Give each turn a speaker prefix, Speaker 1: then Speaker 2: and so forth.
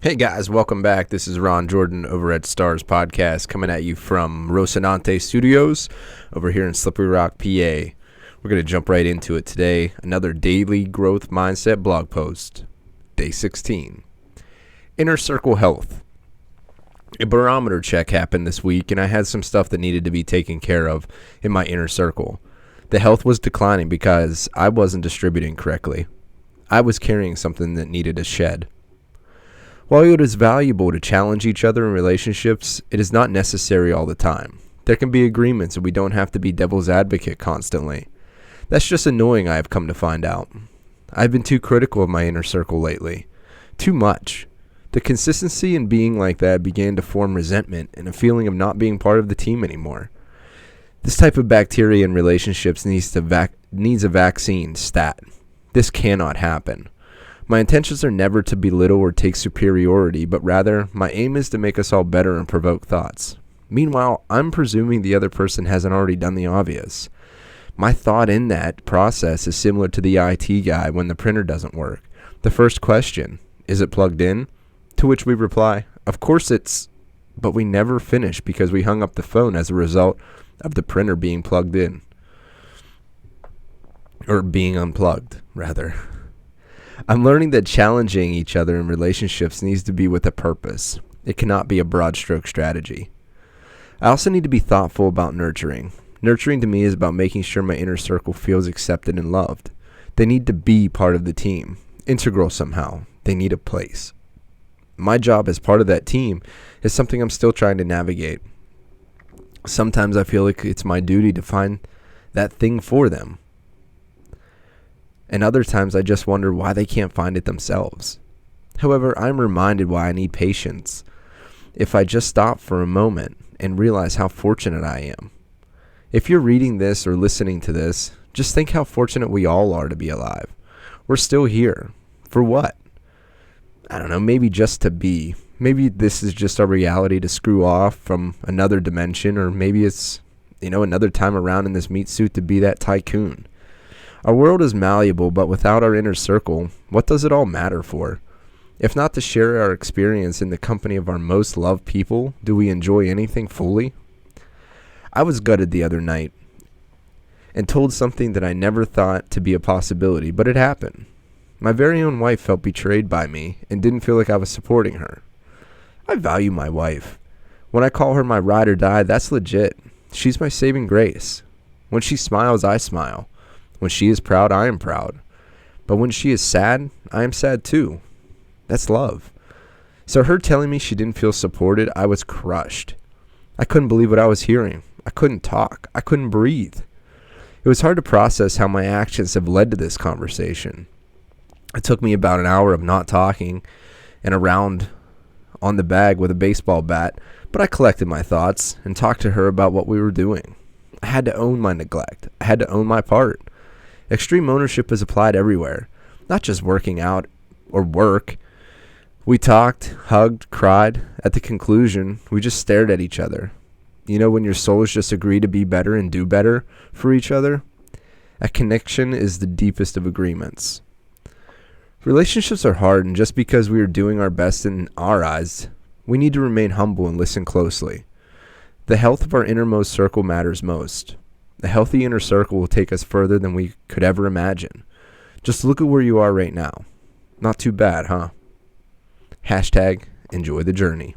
Speaker 1: Hey guys, welcome back. This is Ron Jordan over at Stars Podcast, coming at you from Rocinante Studios over here in Slippery Rock, PA. We're going to jump right into it today. Another daily growth mindset blog post, day 16. Inner circle health. A barometer check happened this week, and I had some stuff that needed to be taken care of in my inner circle. The health was declining because I wasn't distributing correctly. I was carrying something that needed a shed. While it is valuable to challenge each other in relationships, it is not necessary all the time. There can be agreements and we don't have to be devil's advocate constantly. That's just annoying, I have come to find out. I've been too critical of my inner circle lately. Too much. The consistency in being like that began to form resentment and a feeling of not being part of the team anymore. This type of bacteria in relationships needs a vaccine, stat. This cannot happen. My intentions are never to belittle or take superiority, but rather, my aim is to make us all better and provoke thoughts. Meanwhile, I'm presuming the other person hasn't already done the obvious. My thought in that process is similar to the IT guy when the printer doesn't work. The first question, is it plugged in? To which we reply, of course it's, but we never finish because we hung up the phone as a result of the printer being plugged in. Or being unplugged, rather. I'm learning that challenging each other in relationships needs to be with a purpose. It cannot be a broad stroke strategy. I also need to be thoughtful about nurturing. Nurturing to me is about making sure my inner circle feels accepted and loved. They need to be part of the team, integral somehow. They need a place. My job as part of that team is something I'm still trying to navigate. Sometimes I feel like it's my duty to find that thing for them. And other times I just wonder why they can't find it themselves. However, I'm reminded why I need patience. If I just stop for a moment and realize how fortunate I am. If you're reading this or listening to this, just think how fortunate we all are to be alive. We're still here. For what? I don't know, maybe just to be. Maybe this is just our reality to screw off from another dimension, or maybe it's, another time around in this meat suit to be that tycoon. Our world is malleable, but without our inner circle, what does it all matter for? If not to share our experience in the company of our most loved people, do we enjoy anything fully? I was gutted the other night and told something that I never thought to be a possibility, but it happened. My very own wife felt betrayed by me and didn't feel like I was supporting her. I value my wife. When I call her my ride or die, that's legit. She's my saving grace. When she smiles, I smile. When she is proud, I am proud. But when she is sad, I am sad too. That's love. So her telling me she didn't feel supported, I was crushed. I couldn't believe what I was hearing. I couldn't talk. I couldn't breathe. It was hard to process how my actions have led to this conversation. It took me about an hour of not talking and a round on the bag with a baseball bat, but I collected my thoughts and talked to her about what we were doing. I had to own my neglect. I had to own my part. Extreme ownership is applied everywhere, not just working out or work. We talked, hugged, cried. At the conclusion, we just stared at each other. When your souls just agree to be better and do better for each other? A connection is the deepest of agreements. Relationships are hard, and just because we are doing our best in our eyes, we need to remain humble and listen closely. The health of our innermost circle matters most. A healthy inner circle will take us further than we could ever imagine. Just look at where you are right now. Not too bad, huh? #enjoy the journey.